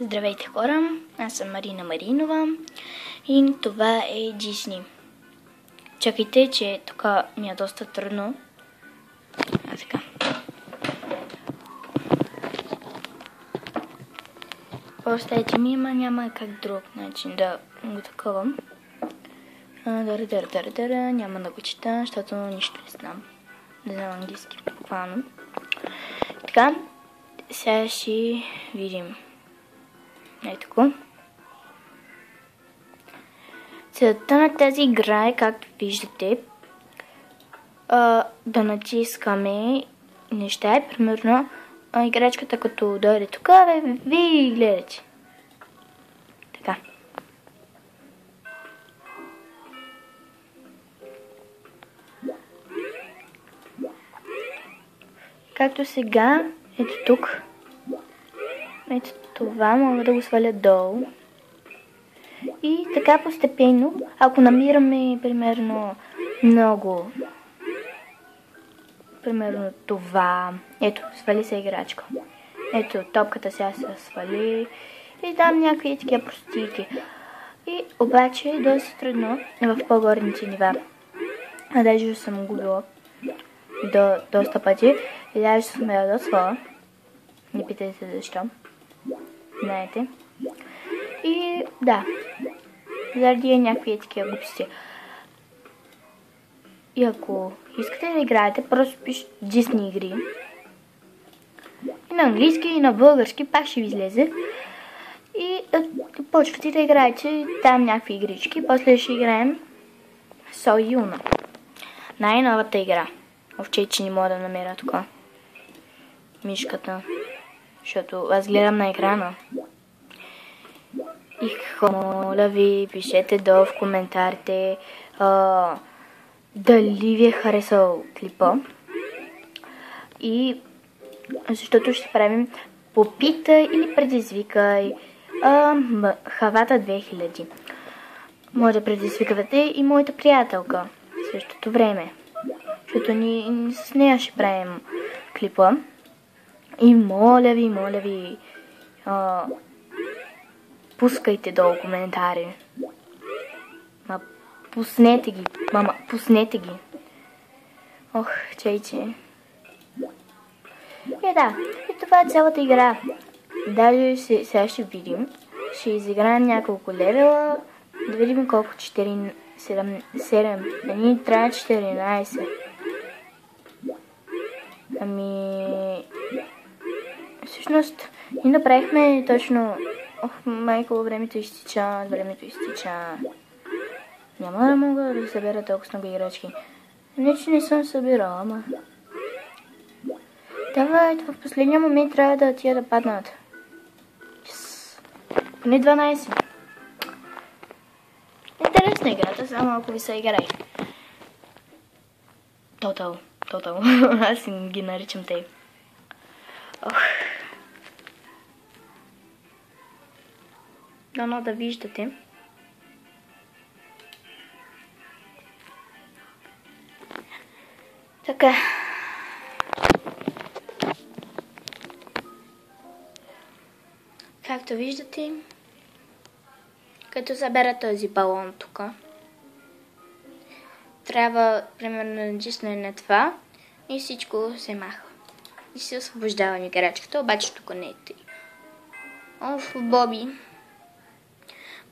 Здравейте хора, аз съм Марина Маринова и това е Дисни. Чакайте, че тук ми е доста трудно. Така. Оставете ми, няма как друг начин да го таковам. Няма да го чета, защото нищо не знам. Не знам английски, буквално. Така, сега ще видим. Ето. Целта на тази игра е, както виждате, да натискаме неща. Примерно, играчката като дойде тук, вие гледате. Така. Както сега, ето тук. Ето това мога да го сваля долу. И така постепенно, ако намираме примерно много, примерно това, ето, свали се играчка. Ето, топката сега се свали и там някакви такива простики. И обаче е доста трудно в по-горните нива. А даже съм губила доста пъти и даже съм я досвала. Не питайте защо. Знаете. И да, заради някакви такива глупости. И ако искате да играете, просто пишете Disney игри. И на английски, и на български, пак ще ви излезе. И почвате да играете там някакви игрички. После ще играем So Yuna. Най-новата игра. Овче, че не мога да намеря тук мишката. Защото аз гледам на екрана. И моля ви, пишете долу в коментарите дали ви е харесал клипа. И защото ще правим попитай или предизвикай Хавата 2000. Може да предизвикавате и моята приятелка в същото време. Защото ние с нея ще правим клипа. И моля ви, пускайте долу коментари. Пуснете ги. Пуснете ги. Ох, чейче. И да, и това е цялата игра. Даже сега ще видим. Ще изиграем няколко левела. Да видим колко 7. А ни трябва 14. Всъщност, ние направихме точно... Ох, майко, времето изтича. Няма да мога да събера толкова много играчки. Не, че не съм събирала, ама... Давай, в последния момент трябва да тия да паднат. Поне 12. Интересна играта, само ако ви се играй. Тотал. Аз ги наричам те. Ох. Дано да виждате. Така. Както виждате, като събера този балон тук, трябва примерно да натисне на това и всичко се маха. И се освобождава играчката, обаче тук не е тъй. Оф, Боби.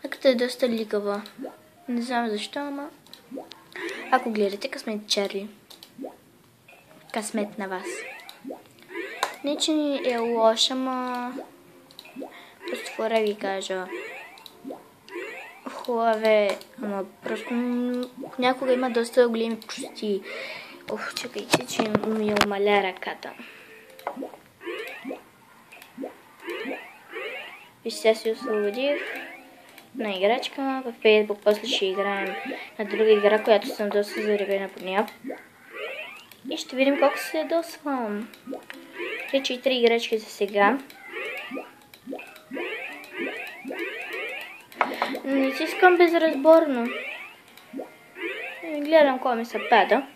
Като е доста лигава. Не знам защо, ама... Ако гледате Късмет Чарли. Късмет на вас. Не, че ни е лоша, ама... Просто хора ви кажа. Хубаве, ама просто някога има доста големи прости. Ох, чакайте, че ми умаля ръката. И сега си освободих на играчка. В Facebook после ще играем на друга игра, която съм доста заребена по нея. И ще видим колко се ядосвам. 3 играчки за сега. Не си искам безразборно. Гледам кой ми се пада.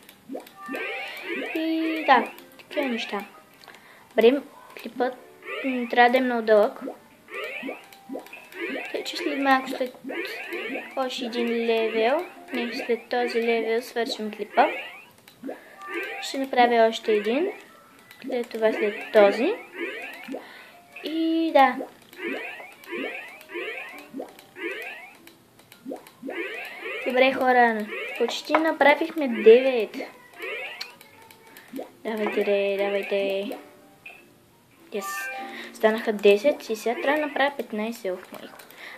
И да, такива неща. Добре, клипът трябва да е много дълъг. че след малко след още един левел, не, след този левел свършим клипа. Ще направя още един, след това след този. И да. Добре хора, почти направихме 9. Давайте, давайте. Yes. Станаха 10 и сега трябва да направя 15 в моих.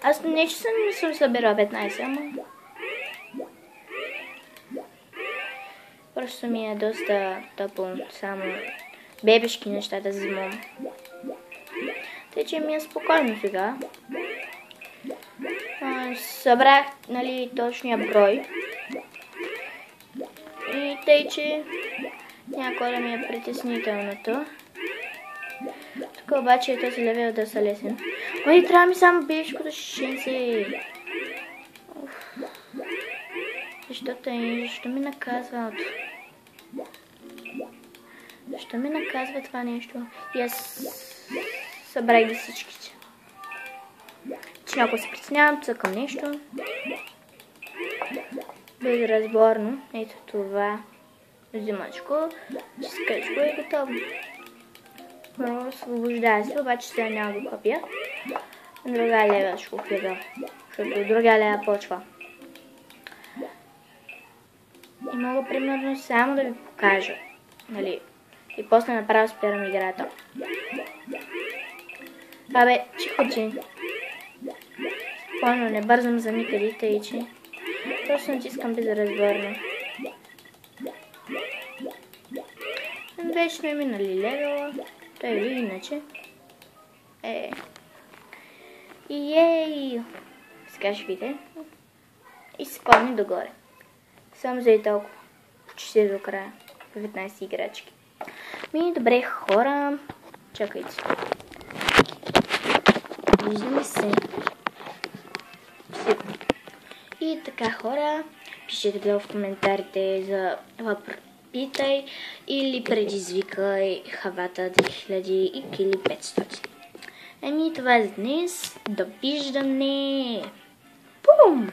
Аз не че съм мисъл да събера 15, ама... Просто ми е доста топло, само бебешки неща да взимам. Тъй, че ми е спокойно сега. Събрах, нали, точния брой. И тъй, че някой да ми е притеснителното. Тук обаче е този левел да са лесен. Ой, трябва ми само бебешкото 60. Защо ми наказва? Защо ми наказва това нещо? И аз събрах ги всичките. Че някой се притеснявам, цъкам нещо. Безразборно. Ето това. Взимачко. Чискачко и готово. Освобождава се, обаче сега няма го копия. Друга лева ще го хлеба. Защото друга лева почва. И мога примерно само да ви покажа. Нали? И после направо спирам играта. Абе, чихо. Спокойно, не бързам за никъде, тъй че просто натискам безразборно. Вече сме минали левела, той или иначе. Ей! Сега ще видите. И се спомни догоре. Само за и толкова. Почти до края. 19 играчки. Добре хора. Чакайте. Виждаме се. И така хора, пишете долу в коментарите за въпросите или предизвикай хавата 2000 и кили 500. Това е за днес. Довиждане! Пум!